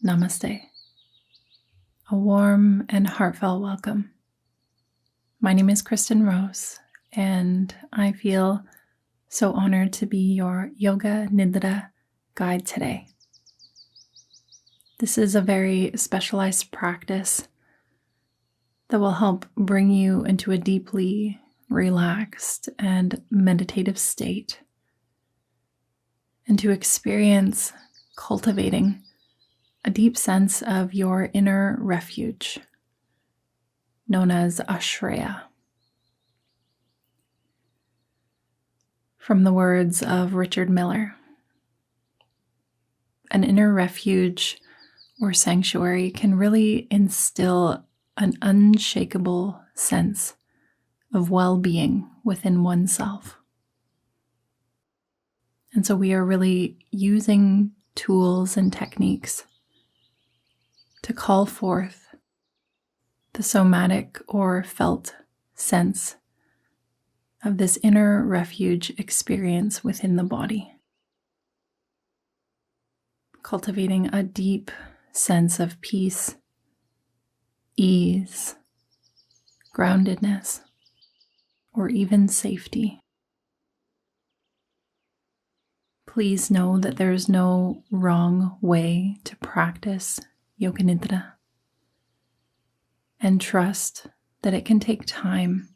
Namaste. A warm and heartfelt welcome. My name is Kristyn Rose, and I feel so honored to be your Yoga Nidra guide today. This is a very specialized practice that will help bring you into a deeply relaxed and meditative state, and to experience cultivating a deep sense of your inner refuge, known as Asraya. From the words of Richard Miller, an inner refuge or sanctuary can really instill an unshakable sense of well-being within oneself. And so we are really using tools and techniques to call forth the somatic or felt sense of this inner refuge experience within the body, cultivating a deep sense of peace, ease, groundedness, or even safety. Please know that there is no wrong way to practice Yoga Nidra, and trust that it can take time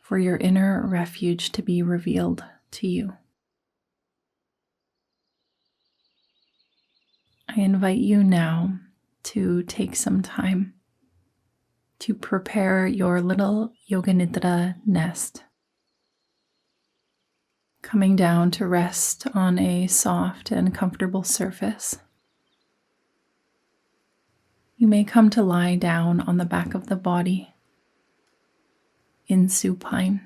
for your inner refuge to be revealed to you. I invite you now to take some time to prepare your little Yoga Nidra nest, coming down to rest on a soft and comfortable surface. You may come to lie down on the back of the body in supine,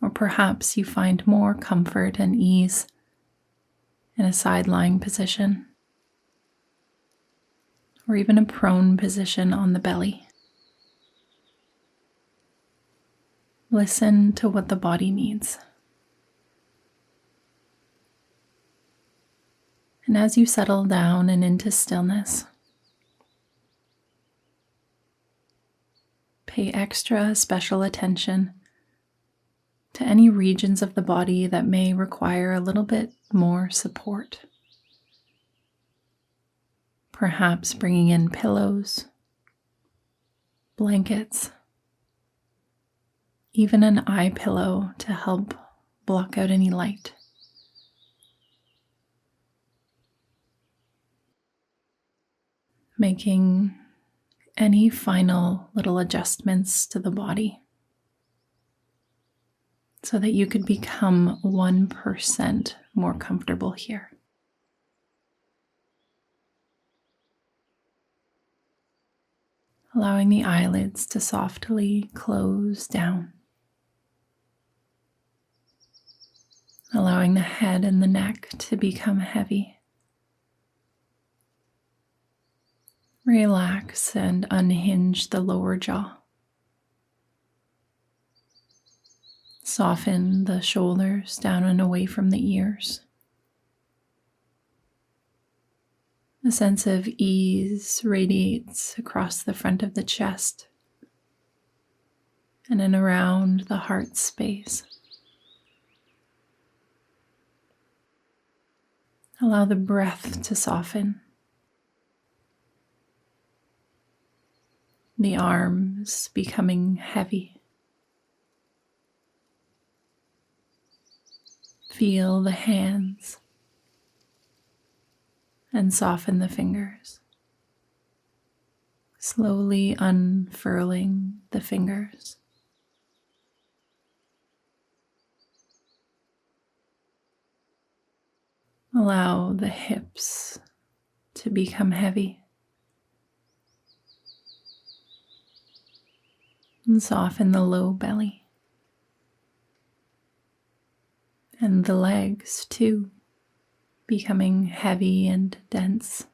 or perhaps you find more comfort and ease in a side-lying position, or even a prone position on the belly. Listen to what the body needs. And as you settle down and into stillness, pay extra special attention to any regions of the body that may require a little bit more support. Perhaps bringing in pillows, blankets, even an eye pillow to help block out any light. Making any final little adjustments to the body so that you could become 1% more comfortable here. Allowing the eyelids to softly close down. Allowing the head and the neck to become heavy. Relax and unhinge the lower jaw. Soften the shoulders down and away from the ears. A sense of ease radiates across the front of the chest and in around the heart space. Allow the breath to soften. The arms becoming heavy. Feel the hands and soften the fingers. Slowly unfurling the fingers. Allow the hips to become heavy. And soften the low belly. And the legs too, becoming heavy and dense.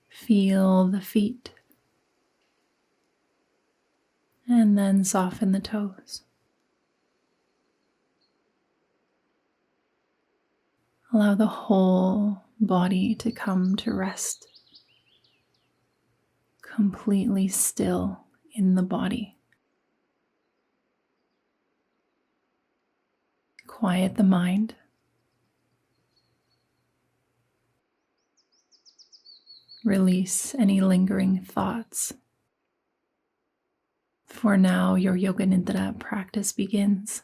Feel the feet. And then soften the toes. Allow the whole body to come to rest, completely still in the body. Quiet the mind. Release any lingering thoughts. For now, your Yoga Nidra practice begins,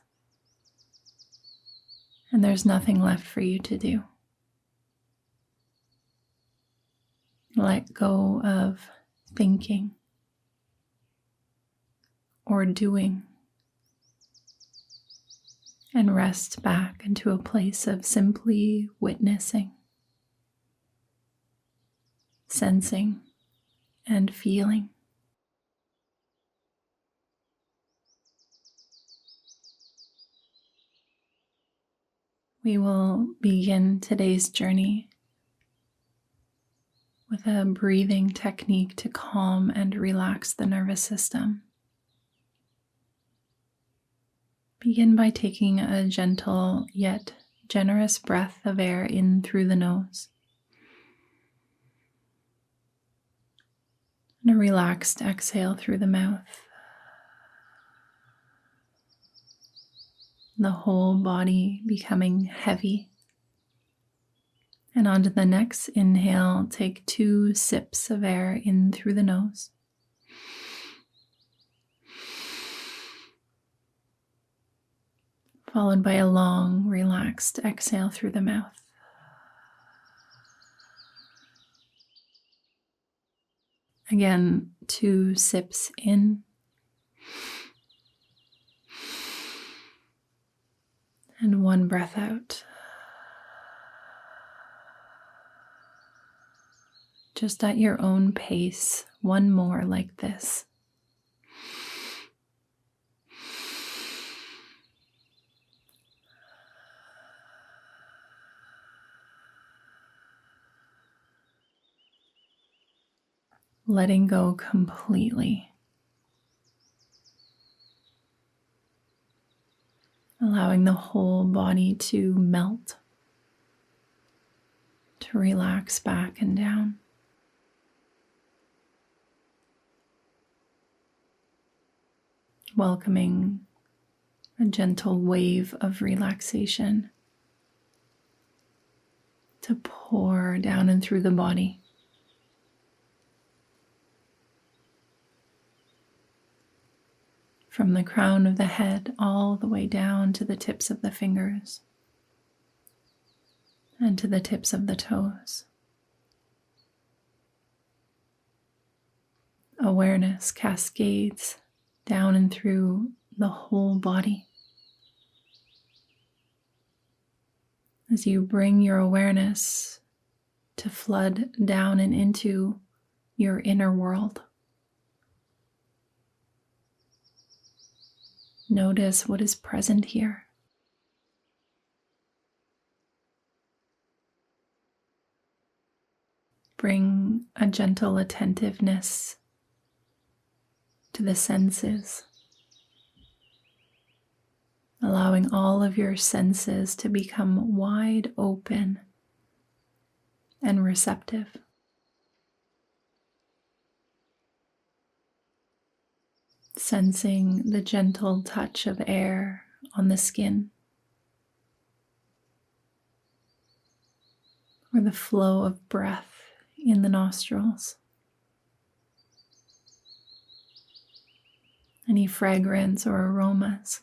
and there's nothing left for you to do. Let go of thinking or doing and rest back into a place of simply witnessing, sensing, and feeling. We will begin today's journey with a breathing technique to calm and relax the nervous system. Begin by taking a gentle yet generous breath of air in through the nose and a relaxed exhale through the mouth. The whole body becoming heavy. And on to the next inhale, take 2 sips of air in through the nose. Followed by a long, relaxed exhale through the mouth. Again, 2 sips in. And 1 breath out. Just at your own pace, 1 more like this. Letting go completely. Allowing the whole body to melt, to relax back and down. Welcoming a gentle wave of relaxation to pour down and through the body. From the crown of the head all the way down to the tips of the fingers and to the tips of the toes. Awareness cascades down and through the whole body. As you bring your awareness to flood down and into your inner world. Notice what is present here. Bring a gentle attentiveness to the senses, allowing all of your senses to become wide open and receptive. Sensing the gentle touch of air on the skin, or the flow of breath in the nostrils. Any fragrance or aromas.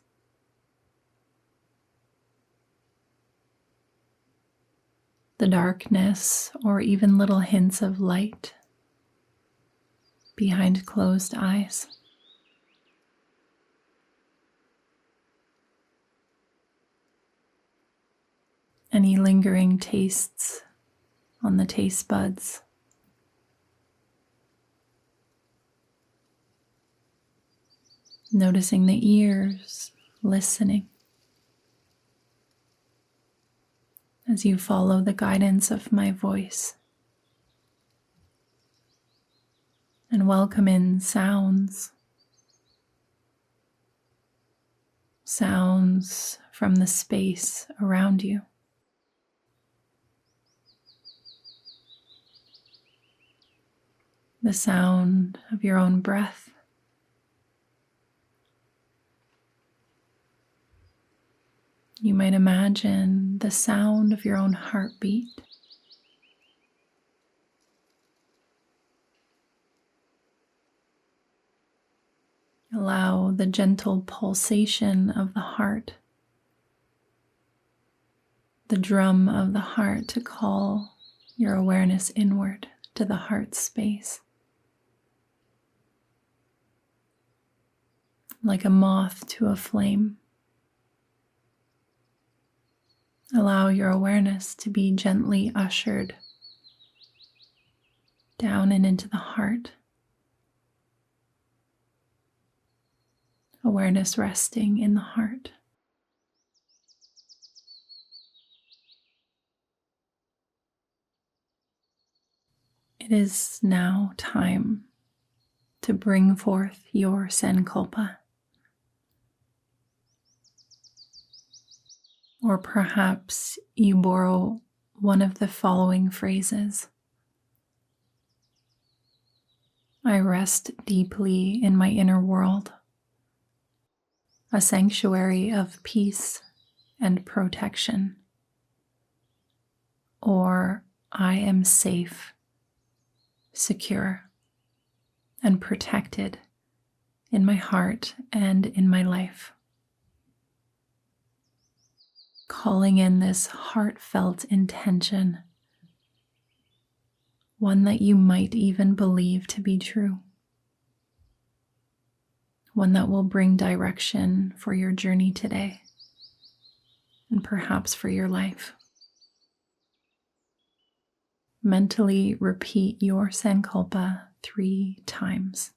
The darkness or even little hints of light behind closed eyes. Any lingering tastes on the taste buds. Noticing the ears, listening as you follow the guidance of my voice. And welcome in sounds. Sounds from the space around you. the sound of your own breath. You might imagine the sound of your own heartbeat. Allow the gentle pulsation of the heart, the drum of the heart, to call your awareness inward to the heart space. Like a moth to a flame, allow your awareness to be gently ushered down and into the heart. Awareness resting in the heart. It is now time to bring forth your sankalpa. Or perhaps you borrow one of the following phrases. I rest deeply in my inner world, a sanctuary of peace and protection. Or I am safe, secure, and protected in my heart and in my life. Calling in this heartfelt intention, one that you might even believe to be true, one that will bring direction for your journey today, and perhaps for your life. Mentally repeat your sankalpa 3 times.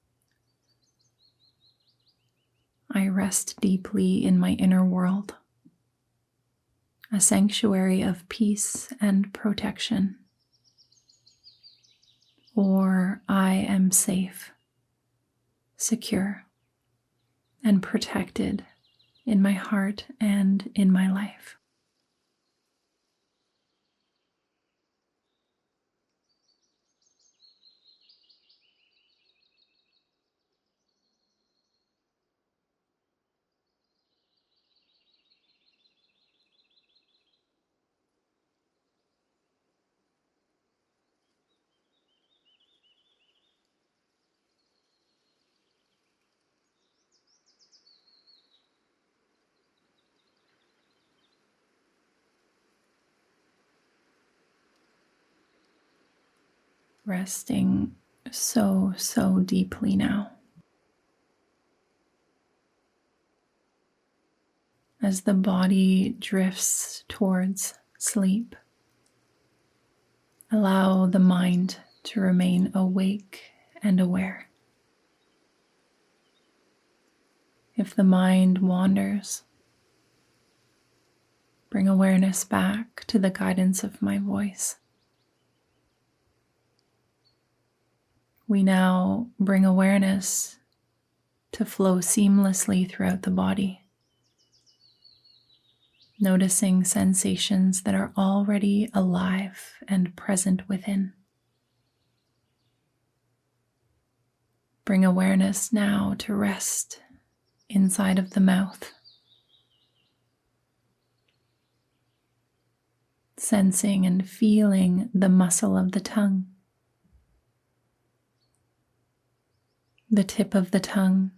I rest deeply in my inner world, a sanctuary of peace and protection. Or I am safe, secure, and protected in my heart and in my life. Resting so deeply now. As the body drifts towards sleep, allow the mind to remain awake and aware. If the mind wanders, bring awareness back to the guidance of my voice. We now bring awareness to flow seamlessly throughout the body, noticing sensations that are already alive and present within. Bring awareness now to rest inside of the mouth, sensing and feeling the muscle of the tongue, the tip of the tongue,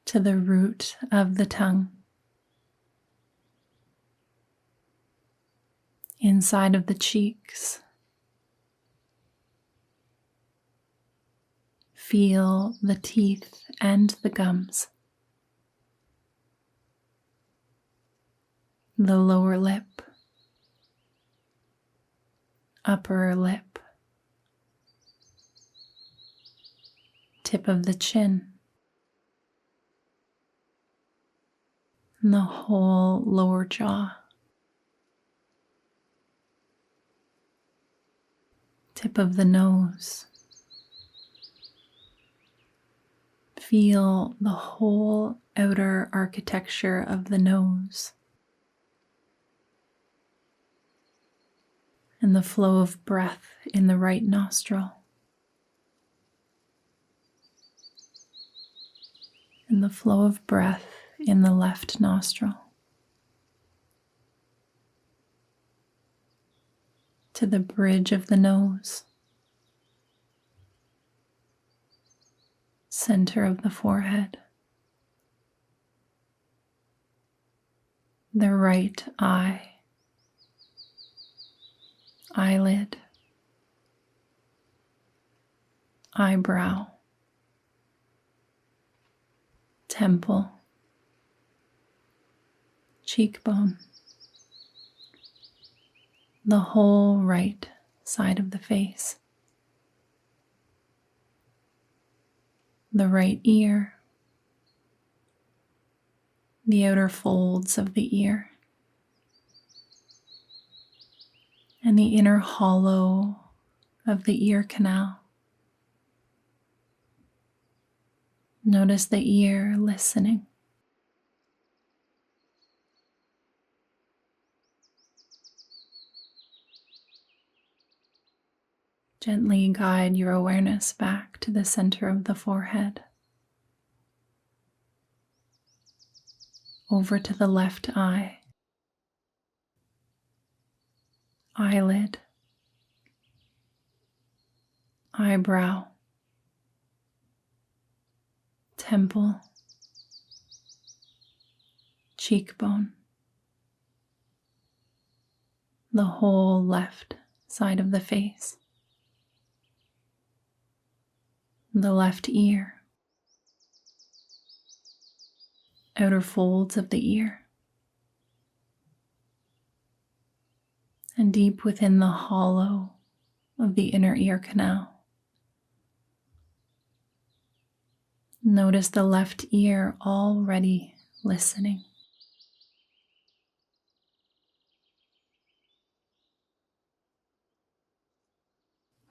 to the root of the tongue, inside of the cheeks. Feel the teeth and the gums, the lower lip, upper lip, tip of the chin, and the whole lower jaw, tip of the nose. Feel the whole outer architecture of the nose and the flow of breath in the right nostril, and the flow of breath in the left nostril, to the bridge of the nose, center of the forehead, the right eye, eyelid, eyebrow, temple, cheekbone, the whole right side of the face, the right ear, the outer folds of the ear, and the inner hollow of the ear canal. Notice the ear listening. Gently guide your awareness back to the center of the forehead, over to the left eye, eyelid, eyebrow, temple, cheekbone, the whole left side of the face, the left ear, outer folds of the ear, and deep within the hollow of the inner ear canal. Notice the left ear already listening.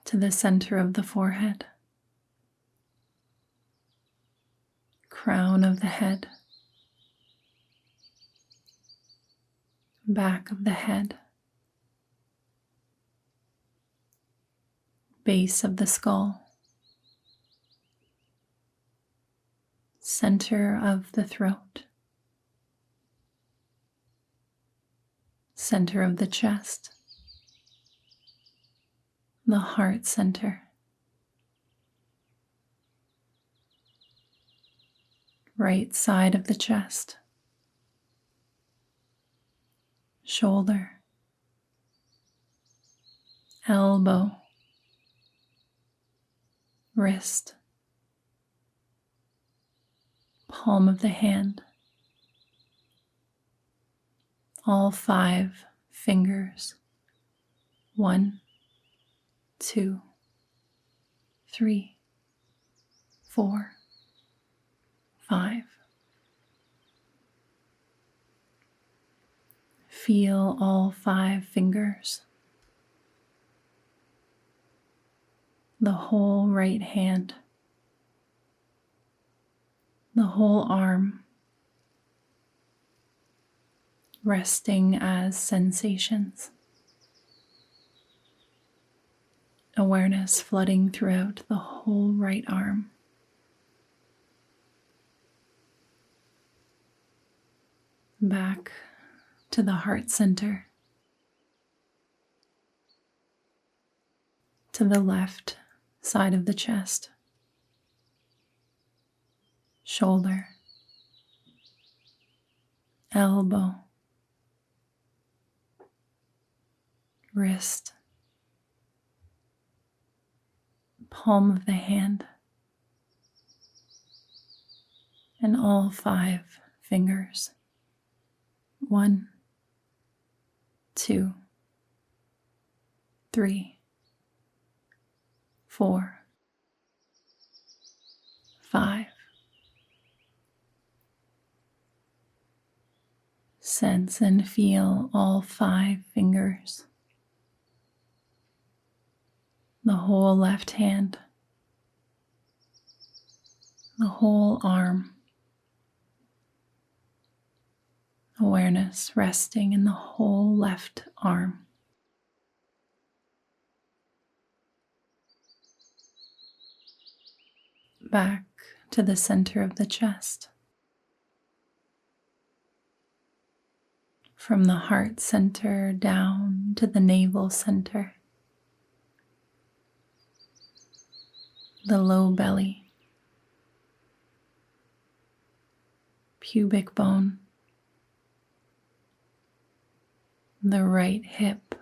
To the center of the forehead, crown of the head, back of the head, base of the skull, center of the throat, center of the chest, the heart center, right side of the chest, shoulder, elbow, wrist, palm of the hand, all 5 fingers, 1, 2, 3, 4, 5. Feel all 5 fingers, the whole right hand, the whole arm, resting as sensations. Awareness flooding throughout the whole right arm. Back to the heart center. To the left side of the chest. Shoulder. Elbow. Wrist. Palm of the hand, and all 5 fingers. 1, 2, 3, 4, 5. Sense and feel all 5 fingers. The whole left hand, the whole arm, awareness resting in the whole left arm. back to the center of the chest. From the heart center down to the navel center, the low belly, pubic bone, the right hip,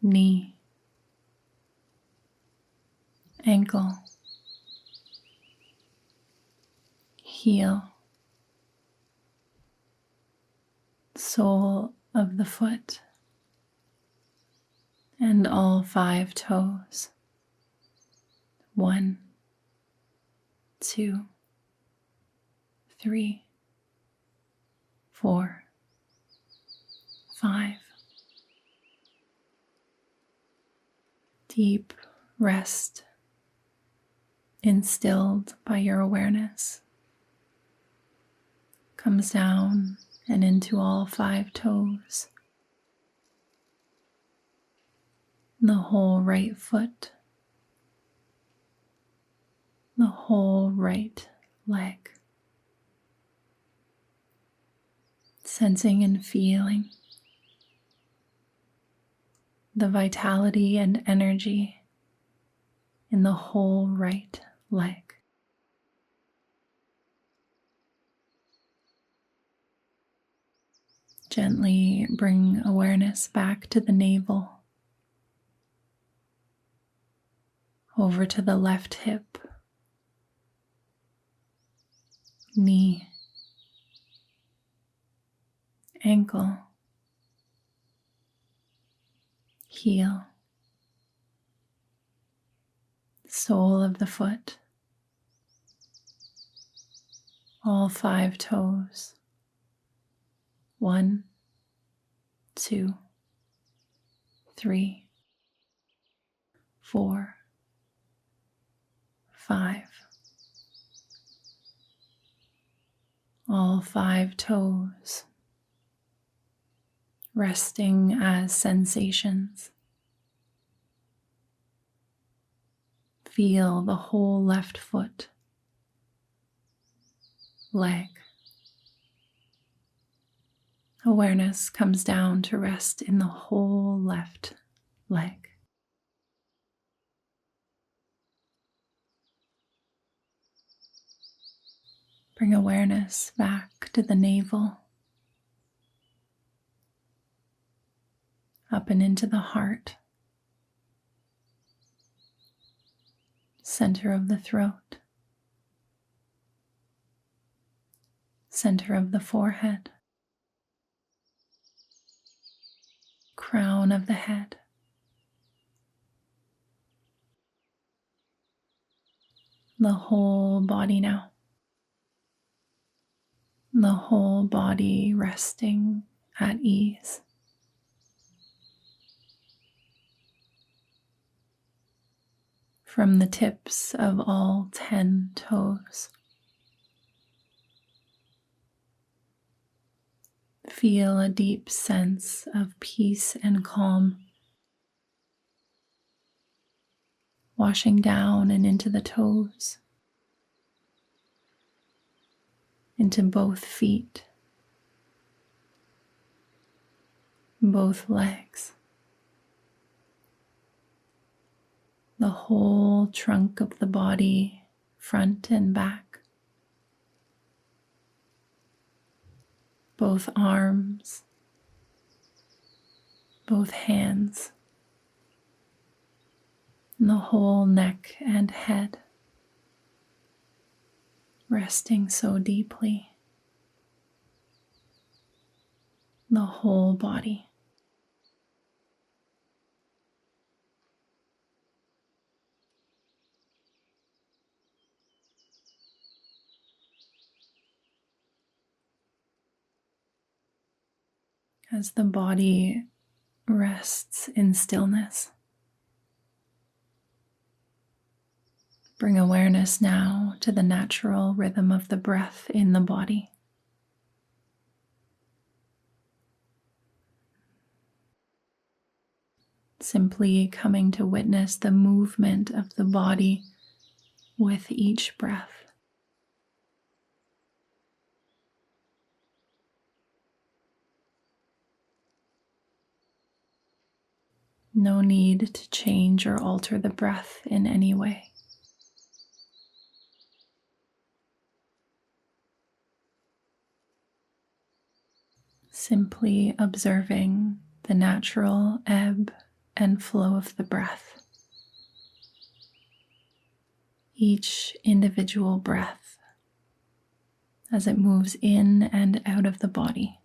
knee, ankle, heel, sole of the foot, and all 5 toes. 1, 2, 3, 4, 5. Deep rest instilled by your awareness comes down and into all 5 toes, the whole right foot, the whole right leg, sensing and feeling the vitality and energy in the whole right leg. Gently bring awareness back to the navel, over to the left hip, knee, ankle, heel, sole of the foot, all 5 toes. 1, 2, 3, 4, 5. All 5 toes resting as sensations. Feel the whole left foot, leg. Awareness comes down to rest in the whole left leg. Bring awareness back to the navel, up and into the heart, center of the throat, center of the forehead, crown of the head, the whole body now, the whole body resting at ease. From the tips of all 10 toes, feel a deep sense of peace and calm washing down and into the toes, into both feet, both legs, the whole trunk of the body, front and back, both arms, both hands, and the whole neck and head, resting so deeply, the whole body. As the body rests in stillness, bring awareness now to the natural rhythm of the breath in the body. simply coming to witness the movement of the body with each breath. No need to change or alter the breath in any way. Simply observing the natural ebb and flow of the breath. Each individual breath as it moves in and out of the body.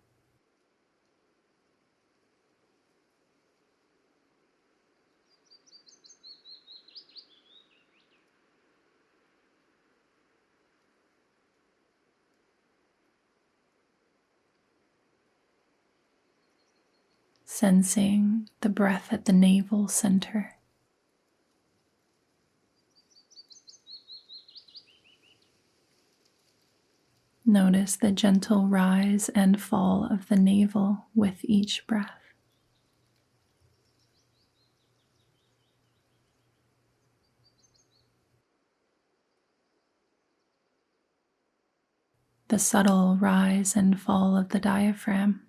Sensing the breath at the navel center. Notice the gentle rise and fall of the navel with each breath. The subtle rise and fall of the diaphragm.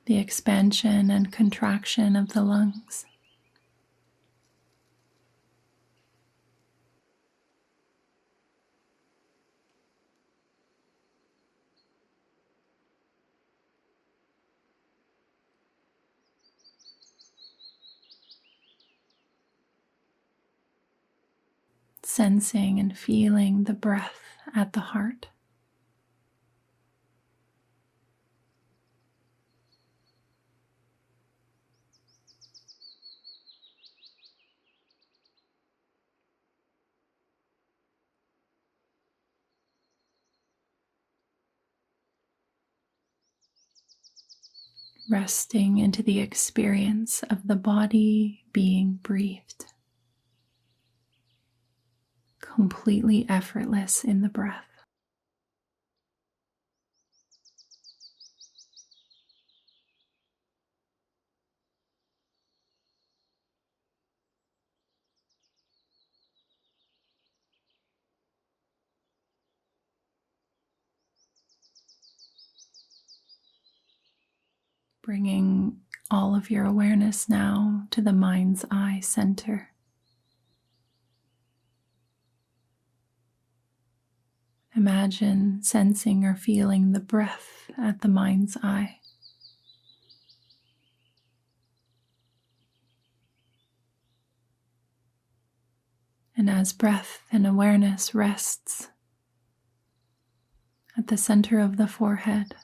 The expansion and contraction of the lungs. Sensing and feeling the breath at the heart. Resting into the experience of the body being breathed. Completely effortless in the breath. Bringing all of your awareness now to the mind's eye center. Imagine sensing or feeling the breath at the mind's eye. And as breath and awareness rests at the center of the forehead,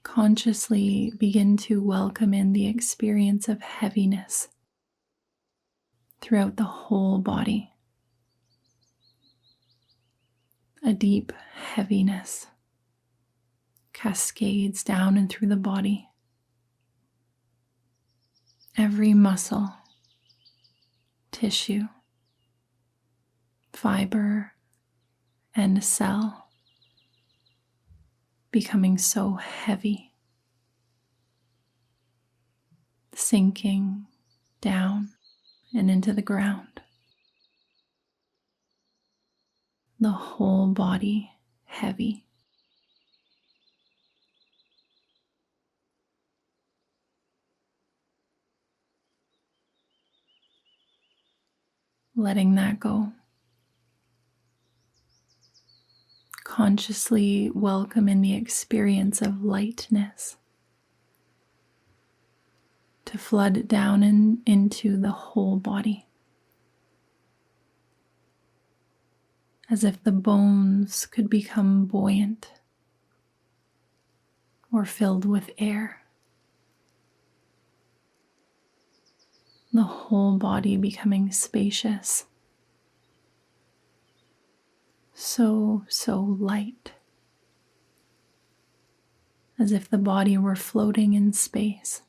consciously begin to welcome in the experience of heaviness throughout the whole body. A deep heaviness cascades down and through the body. Every muscle, tissue, fiber, and cell becoming so heavy, sinking down and into the ground. The whole body heavy. Letting that go. Consciously welcome in the experience of lightness to flood down and into the whole body. As if the bones could become buoyant or filled with air. The whole body becoming spacious. So light. As if the body were floating in space.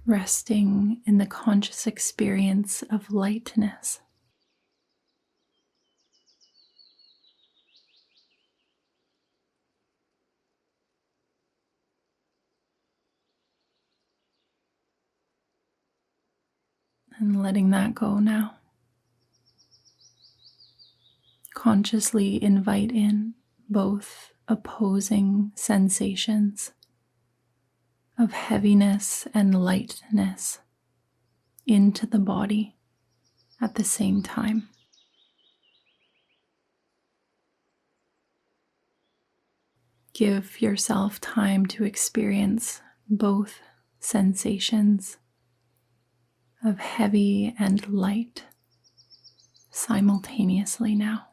resting in the conscious experience of lightness. And letting that go now. Consciously invite in both opposing sensations of heaviness and lightness into the body at the same time. Give yourself time to experience both sensations of heavy and light simultaneously now.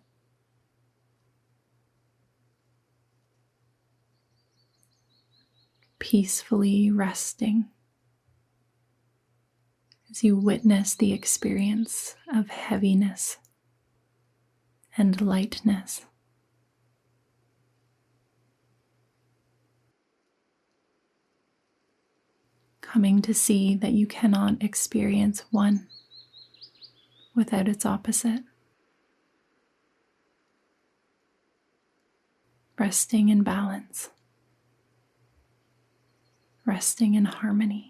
Peacefully resting as you witness the experience of heaviness and lightness. Coming to see that you cannot experience one without its opposite. Resting in balance. Resting in harmony.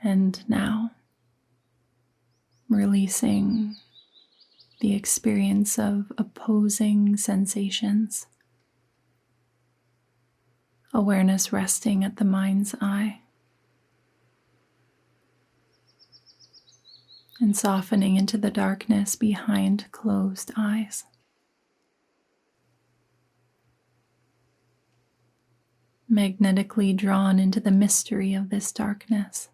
And now, releasing the experience of opposing sensations. Awareness resting at the mind's eye. And softening into the darkness behind closed eyes. Magnetically drawn into the mystery of this darkness.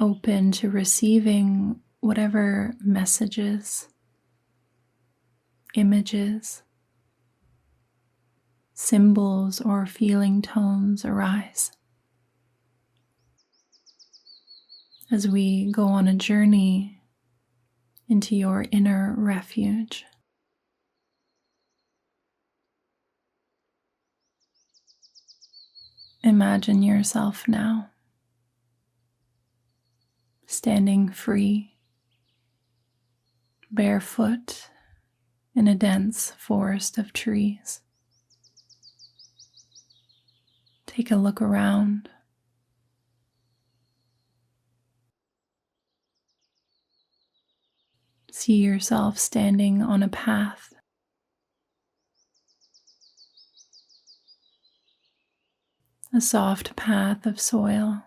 Open to receiving whatever messages, images, symbols, or feeling tones arise. As we go on a journey into your inner refuge. Imagine yourself now standing free, barefoot in a dense forest of trees. Take a look around. See yourself standing on a path. A soft path of soil.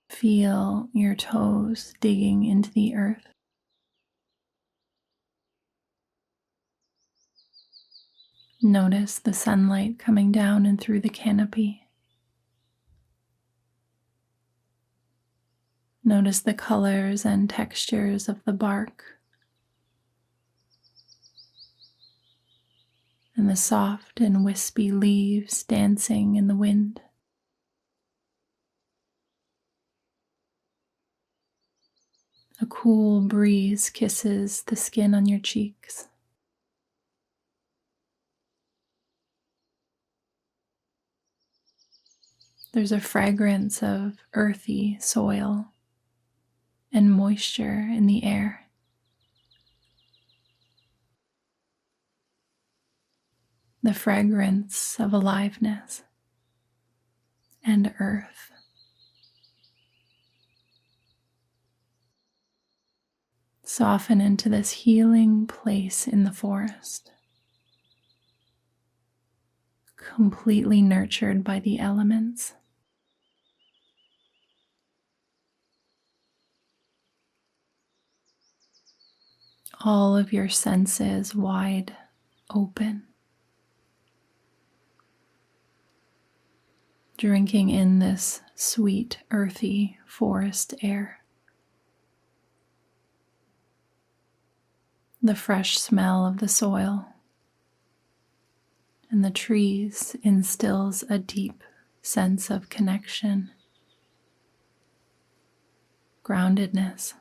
Feel your toes digging into the earth. Notice the sunlight coming down and through the canopy. Notice the colors and textures of the bark and the soft and wispy leaves dancing in the wind. A cool breeze kisses the skin on your cheeks. There's a fragrance of earthy soil and moisture in the air. The fragrance of aliveness and earth. Soften into this healing place in the forest, completely nurtured by the elements. All of your senses wide open. drinking in this sweet, earthy forest air. The fresh smell of the soil and the trees instills a deep sense of connection, groundedness.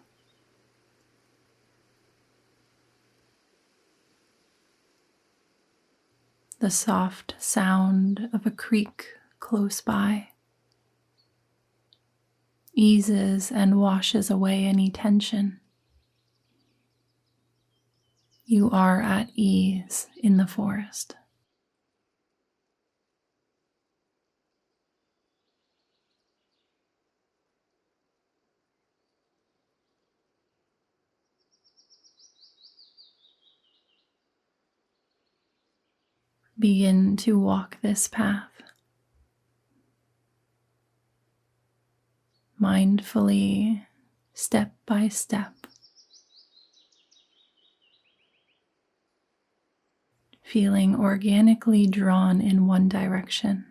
The soft sound of a creek close by eases and washes away any tension. You are at ease in the forest. Begin to walk this path, mindfully, step by step, feeling organically drawn in one direction.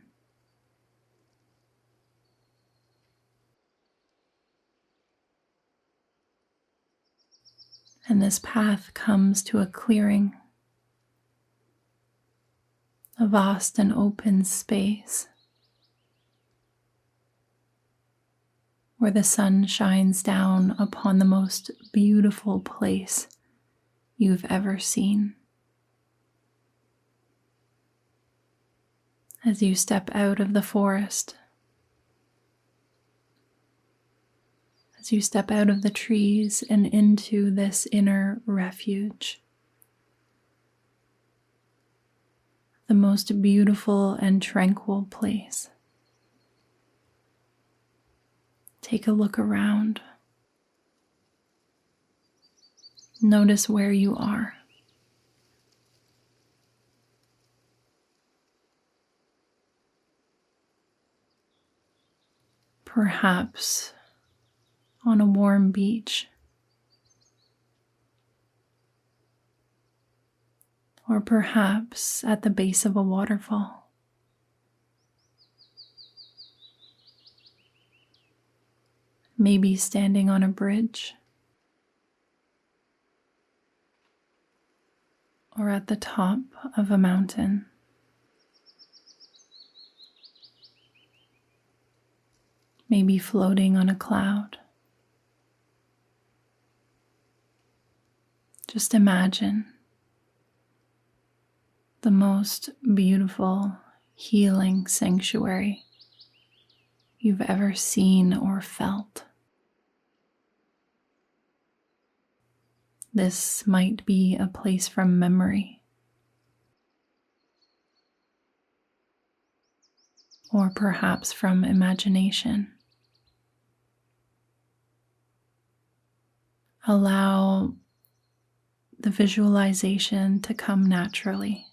And this path comes to a clearing, a vast and open space where the sun shines down upon the most beautiful place you've ever seen. As you step out of the forest, as you step out of the trees and into this inner refuge, the most beautiful and tranquil place. Take a look around. Notice where you are. Perhaps on a warm beach, or perhaps at the base of a waterfall. Maybe standing on a bridge, or at the top of a mountain. Maybe floating on a cloud. Just imagine the most beautiful, healing sanctuary you've ever seen or felt. This might be a place from memory, or perhaps from imagination. Allow the visualization to come naturally,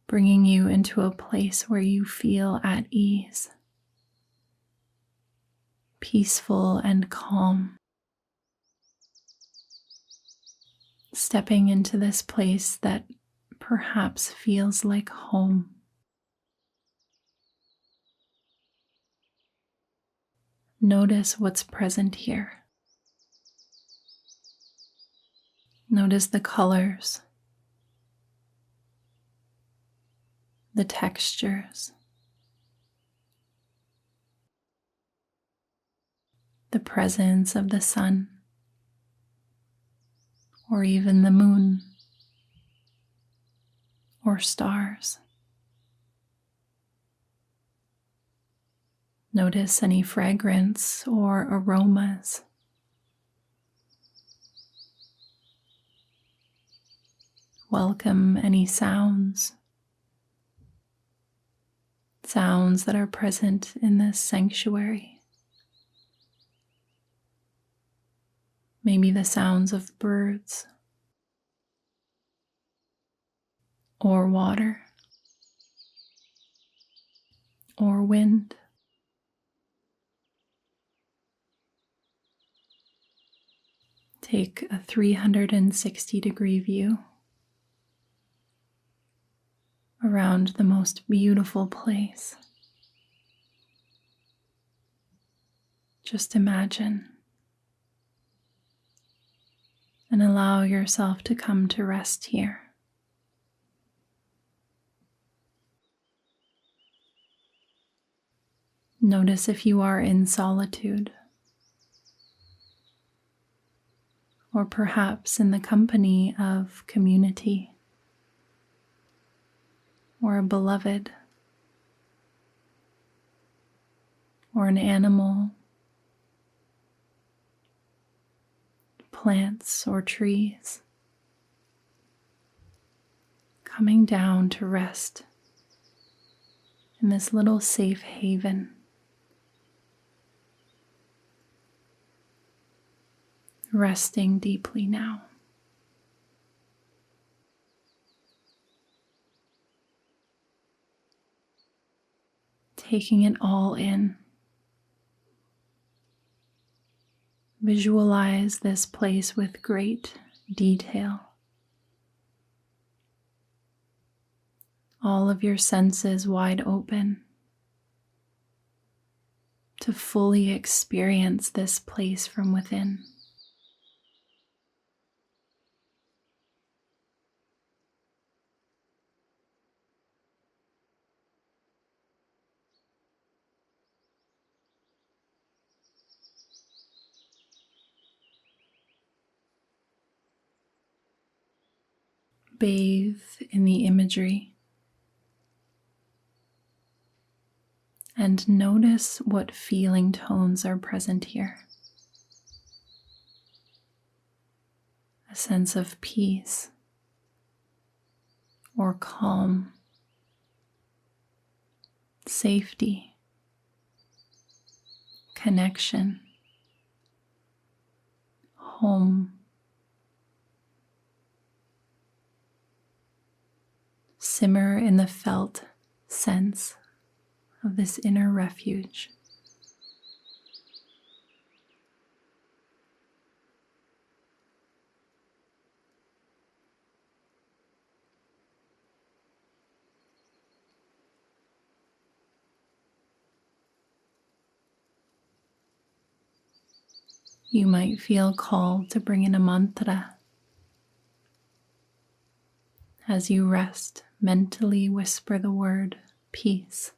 bringing you into a place where you feel at ease, peaceful and calm. Stepping into this place that perhaps feels like home. Notice what's present here. Notice the colors, the textures, the presence of the sun, or even the moon, or stars. Notice any fragrance or aromas. Welcome any sounds that are present in this sanctuary. Maybe the sounds of birds or water or wind. Take a 360-degree view. around the most beautiful place. Just imagine and allow yourself to come to rest here. Notice if you are in solitude, or perhaps in the company of community, or a beloved, or an animal, plants or trees, coming down to rest in this little safe haven. Resting deeply now. Taking it all in. Visualize this place with great detail. All of your senses wide open to fully experience this place from within. Bathe in the imagery and notice what feeling tones are present here. A sense of peace or calm, safety, connection, home. Simmer in the felt sense of this inner refuge. You might feel called to bring in a mantra. As you rest, mentally whisper the word peace.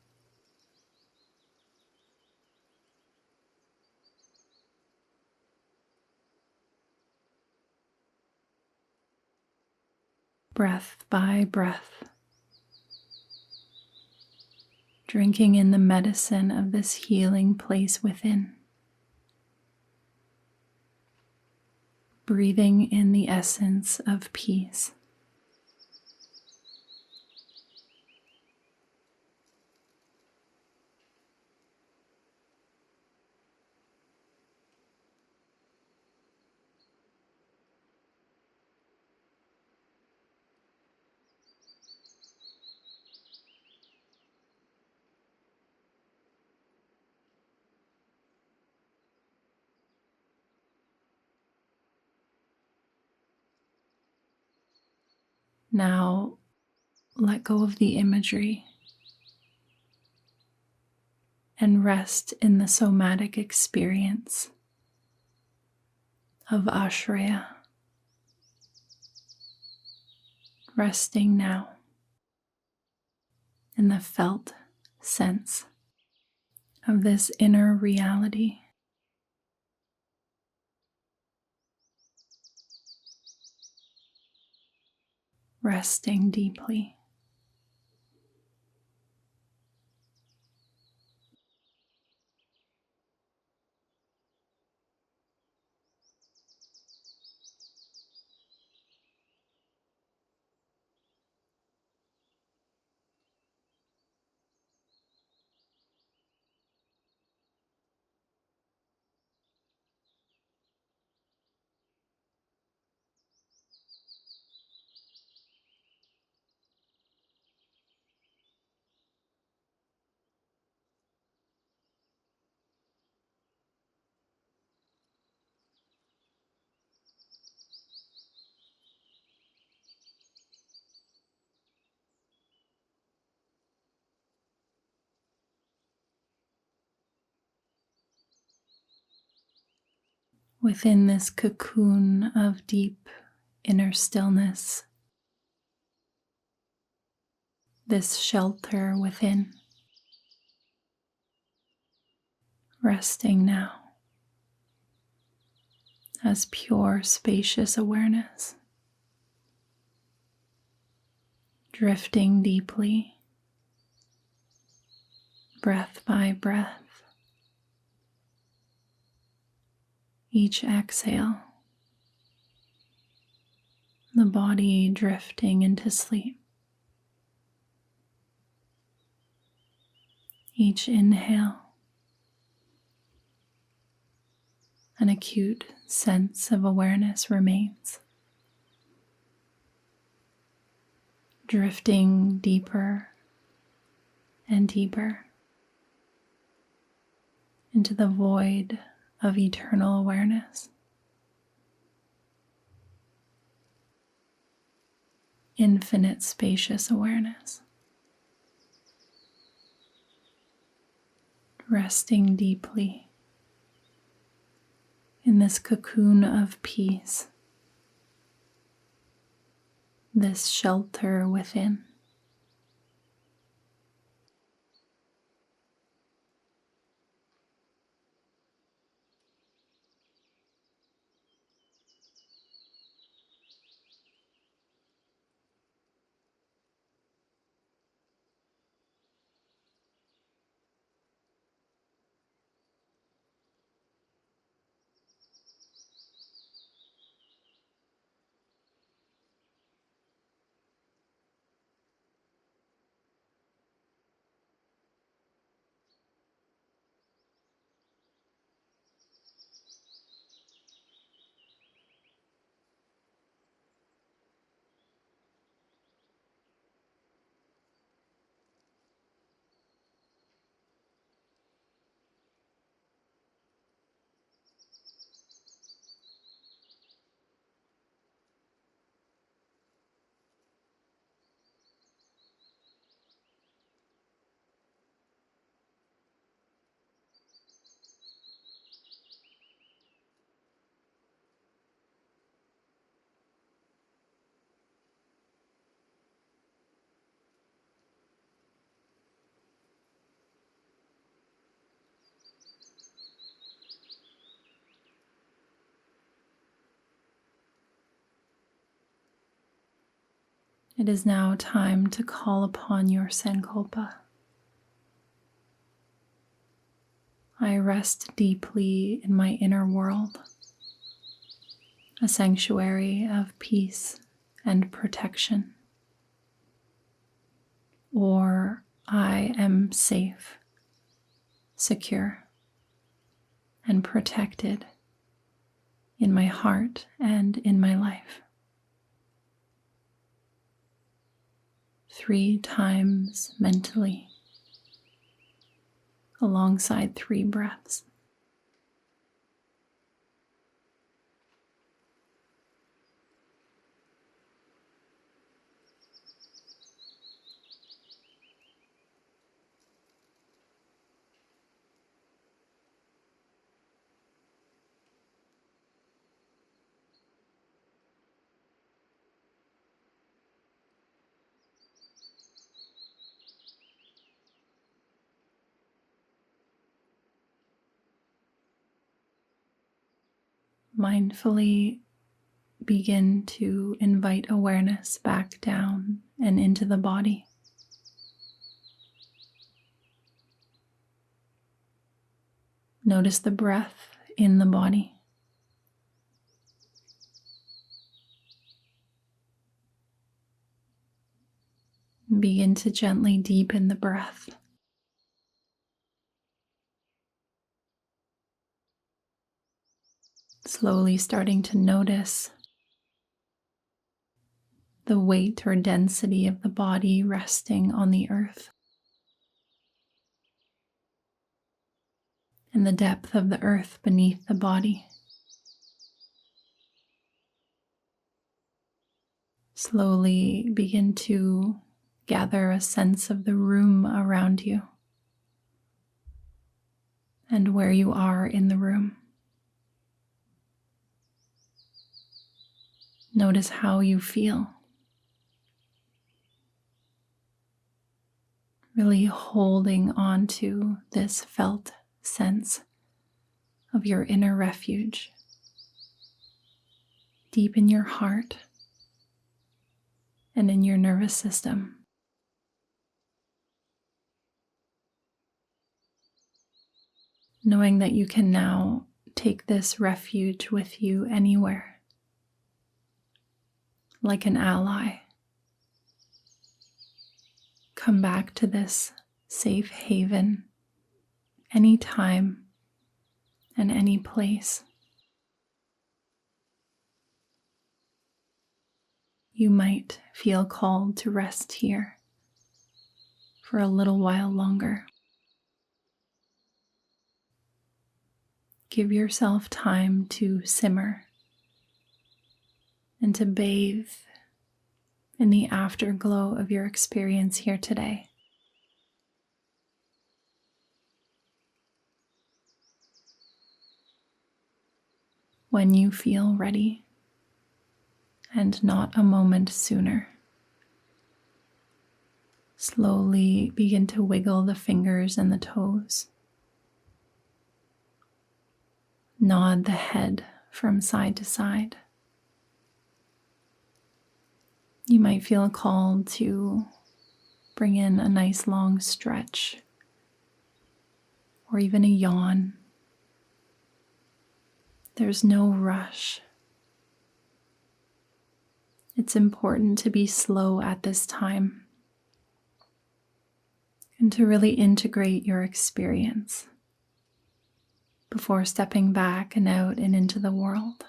Breath by breath, drinking in the medicine of this healing place within. Breathing in the essence of peace. Now let go of the imagery and rest in the somatic experience of Asraya. Resting now in the felt sense of this inner reality. Resting deeply. within this cocoon of deep inner stillness, this shelter within, resting now as pure, spacious awareness, drifting deeply, breath by breath. Each exhale, the body drifting into sleep. Each inhale, an acute sense of awareness remains, drifting deeper and deeper into the void of eternal awareness. Infinite spacious awareness. Resting deeply in this cocoon of peace, this shelter within. It is now time to call upon your Sankalpa. I rest deeply in my inner world, a sanctuary of peace and protection. Or I am safe, secure, and protected in my heart and in my life. 3 times mentally, alongside 3 breaths. Mindfully begin to invite awareness back down and into the body. Notice the breath in the body. Begin to gently deepen the breath. Slowly starting to notice the weight or density of the body resting on the earth, and the depth of the earth beneath the body. Slowly begin to gather a sense of the room around you and where you are in the room. Notice how you feel. Really holding on to this felt sense of your inner refuge, deep in your heart and in your nervous system. Knowing that you can now take this refuge with you anywhere, like an ally. Come back to this safe haven anytime and any place. You might feel called to rest here for a little while longer. Give yourself time to simmer and to bathe in the afterglow of your experience here today. When you feel ready, and not a moment sooner, slowly begin to wiggle the fingers and the toes. Nod the head from side to side. You might feel called to bring in a nice long stretch or even a yawn. There's no rush. It's important to be slow at this time and to really integrate your experience before stepping back and out and into the world,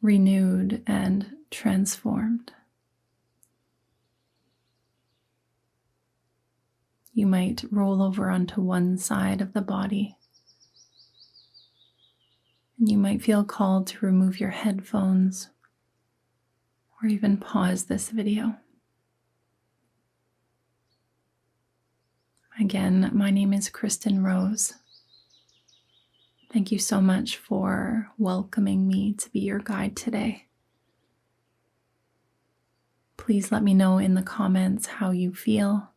renewed and transformed. You might roll over onto one side of the body, and you might feel called to remove your headphones or even pause this video. Again, my name is Kristyn Rose. Thank you so much for welcoming me to be your guide today. Please let me know in the comments how you feel,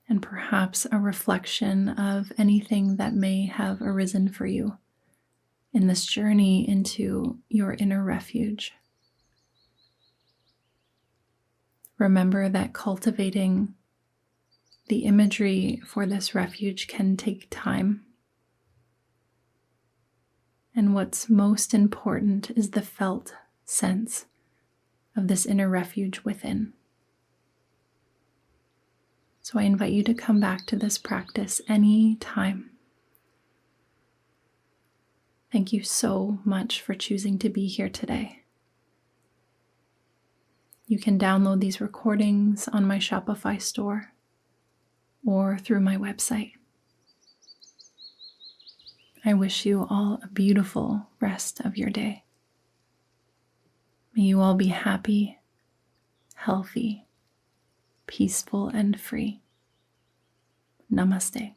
and perhaps a reflection of anything that may have arisen for you in this journey into your inner refuge. Remember that cultivating the imagery for this refuge can take time. And what's most important is the felt sense of this inner refuge within. So I invite you to come back to this practice anytime. Thank you so much for choosing to be here today. You can download these recordings on my Shopify store or through my website. I wish you all a beautiful rest of your day. May you all be happy, healthy, peaceful, and free. Namaste.